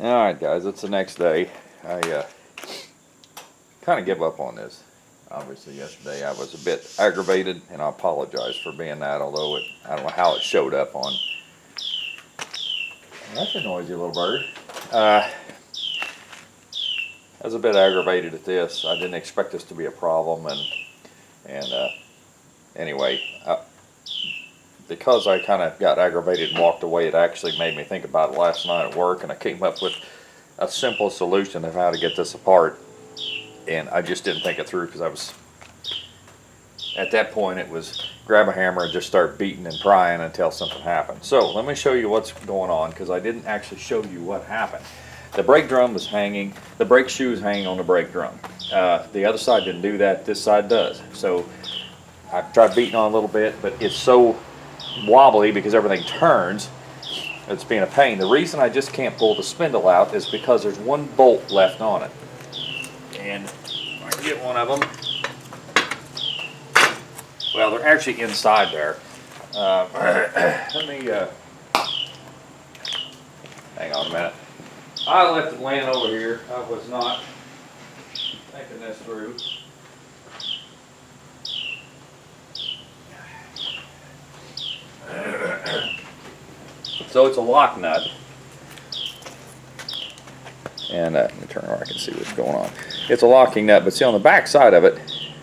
Alright guys, it's the next day. I kind of give up on this. Obviously yesterday I was a bit aggravated, and I apologize for being that, although I don't know how it showed up on. That's a noisy little bird. I was a bit aggravated at this. I didn't expect this to be a problem, and anyway, because I kind of got aggravated and walked away, it actually made me think about it last night at work, and I came up with a simple solution of how to get this apart. And I just didn't think it through, because I was, at that point, it was grab a hammer and just start beating and prying until something happened. So let me show you what's going on, because I didn't actually show you what happened. The brake drum was hanging, the brake shoe is hanging on the brake drum. The other side didn't do that, this side does. So I tried beating on a little bit, but it's so wobbly because everything turns, it's being a pain. The reason I just can't pull the spindle out is because there's one bolt left on it. And if I can get one of them, well, they're actually inside there. Let me, hang on a minute. I left it laying over here. I was not thinking this through. So it's a lock nut. And let me turn around, I can see what's going on. It's a locking nut, but see on the back side of it,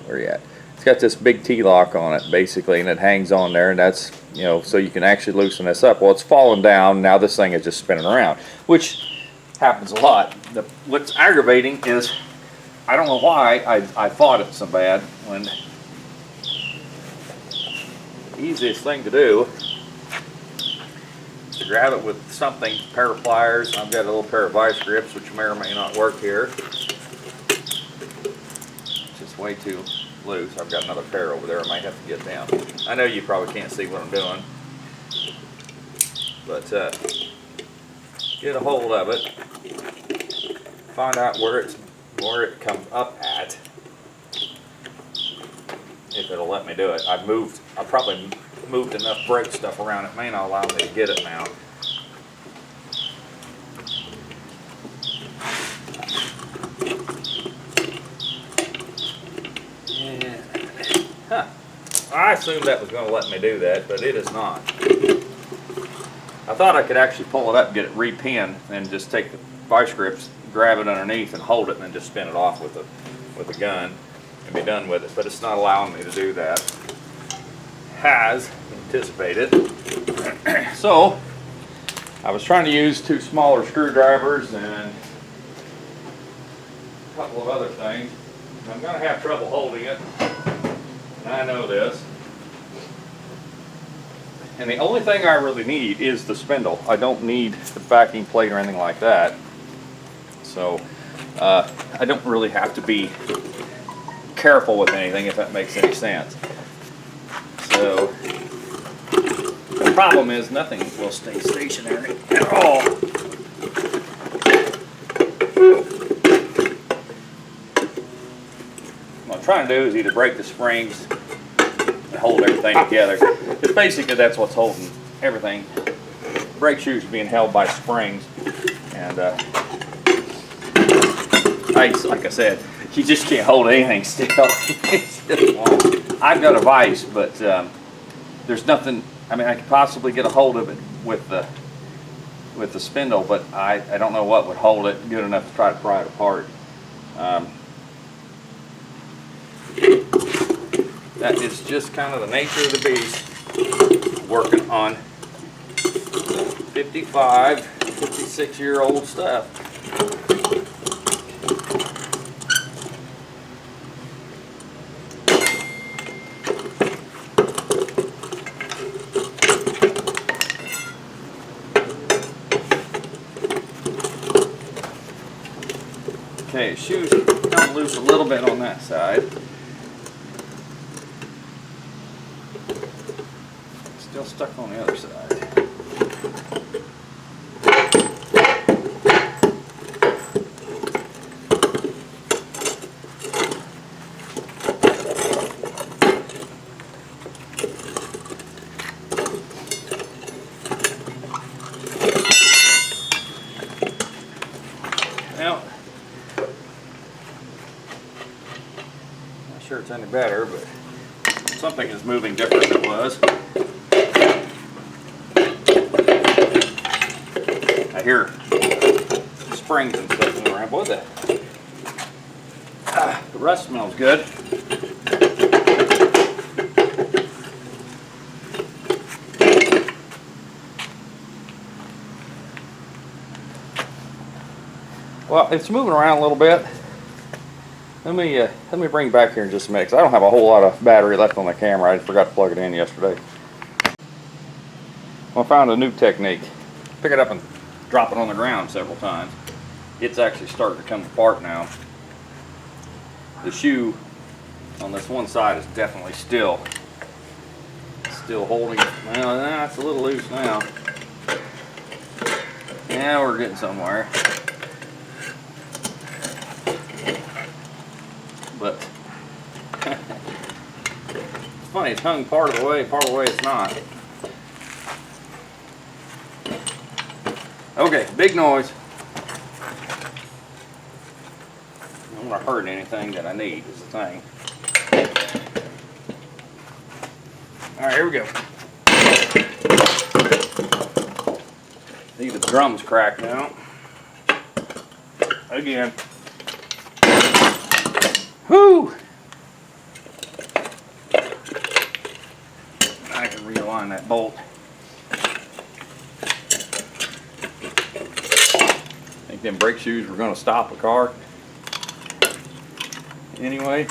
where you at? It's got this big T-lock on it, basically, and it hangs on there, and that's, you know, so you can actually loosen this up. Well, it's fallen down, now this thing is just spinning around, which happens a lot. What's aggravating is, I don't know why I fought it so bad, when the easiest thing to do to grab it with something, a pair of pliers. I've got a little pair of vice grips, which may or may not work here. It's just way too loose. I've got another pair over there I might have to get down. I know you probably can't see what I'm doing, but get a hold of it, find out where it comes up at, if it'll let me do it. I probably moved enough brake stuff around, it may not allow me to get it now. Yeah. Huh. I assumed that was going to let me do that, but it is not. I thought I could actually pull it up and get it re-pinned and just take the vice grips, grab it underneath and hold it, and then just spin it off with a gun and be done with it, but it's not allowing me to do that. Has anticipated. So I was trying to use two smaller screwdrivers and a couple of other things. I'm going to have trouble holding it, and I know this. And the only thing I really need is the spindle. I don't need the backing plate or anything like that. So I don't really have to be careful with anything, if that makes any sense. So the problem is nothing will stay stationary at all. What I'm trying to do is either break the springs and hold everything together. Because basically that's what's holding everything. Brake shoes are being held by springs, and like I said, you just can't hold anything still. It's just long. I've got a vise, but there's nothing. I mean, I could possibly get a hold of it with the spindle, but I don't know what would hold it good enough to try to pry it apart. That is just kind of the nature of the beast. Working on 55, 56-year-old stuff. Okay, shoes come loose a little bit on that side. Still stuck on the other side. sure it's any better, but something is moving different than it was. I hear springs and stuff moving around. Boy, the rust smells good. Well, it's moving around a little bit. Let me bring it back here in just a minute, 'cause I don't have a whole lot of battery left on the camera. I forgot to plug it in yesterday. Well, I found a new technique. Pick it up and drop it on the ground several times. It's actually starting to come apart now. The shoe on this one side is definitely still holding. Well, it's a little loose now. Yeah, we're getting somewhere. But it's funny, it's hung part of the way it's not. Okay, big noise. I don't want to hurt anything that I need is the thing. Alright, here we go. I think the drum's cracked now. Again. Whoo! I can realign that bolt. Think them brake shoes were going to stop a car. Anyway.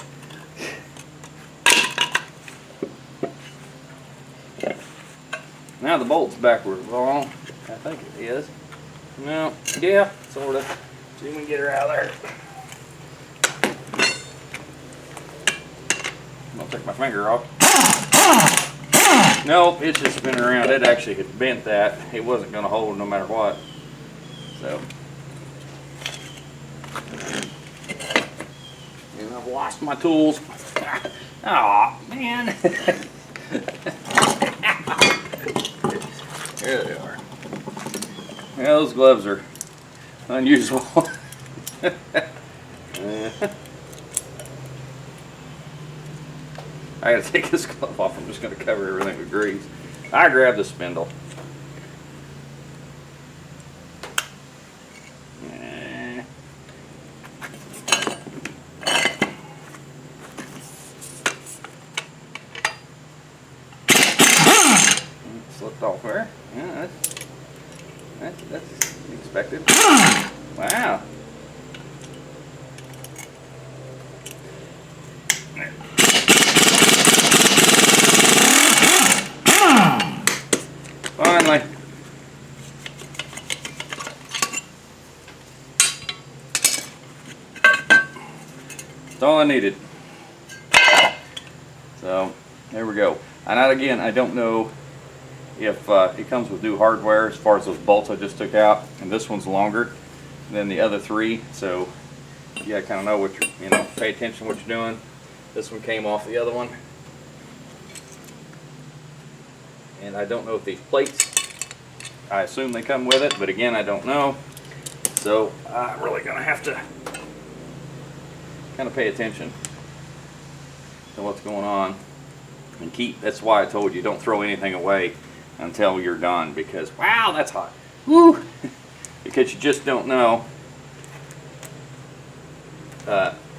Now the bolt's backwards wrong. I think it is. No, yeah, sort of. See if we can get her out of there. I'll take my finger off. Nope, it's just spinning around. It actually had bent that. It wasn't going to hold no matter what. So, and I've lost my tools. Aw, man. There they are. Yeah, those gloves are unusual. I gotta take this glove off. I'm just gonna cover everything with grease. I grabbed the spindle. Slipped off there. Yeah, that's expected. Wow. There. Finally. That's all I needed. So, there we go. And again, I don't know if it comes with new hardware as far as those bolts I just took out, and this one's longer than the other three, so you gotta kind of know what you're, pay attention to what you're doing. This one came off the other one, and I don't know if these plates, I assume they come with it, but again, I don't know, so I'm really gonna have to kind of pay attention to what's going on and that's why I told you don't throw anything away until you're done, because wow, that's hot. Woo! Because you just don't know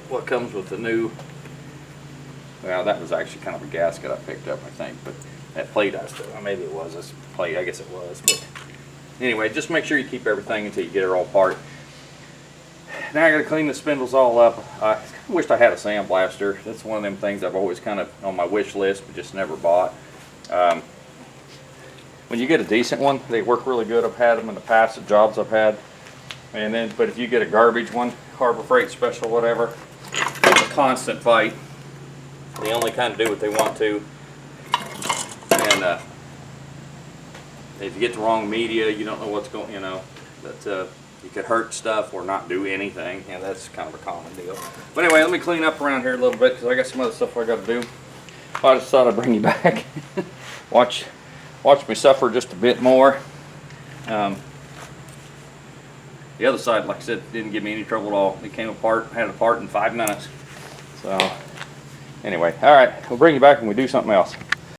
what comes with the new. Well, that was actually kind of a gasket I picked up, I think, but that plate maybe it was this plate, I guess it was, but anyway, just make sure you keep everything until you get it all apart. Now I got to clean the spindles all up. I wished I had a sandblaster. That's one of them things I've always kind of on my wish list, but just never bought. When you get a decent one, they work really good. I've had them in the past at jobs I've had. But if you get a garbage one, Harbor Freight Special, whatever, it's a constant fight. They only kind of do what they want to. And if you get the wrong media, you don't know what's going, that you could hurt stuff or not do anything. And that's kind of a common deal. But anyway, let me clean up around here a little bit because I got some other stuff I got to do. I just thought I'd bring you back. Watch me suffer just a bit more. The other side, like I said, didn't give me any trouble at all. It came apart, had it apart in 5 minutes. So Anyway, all right, we'll bring you back when we do something else.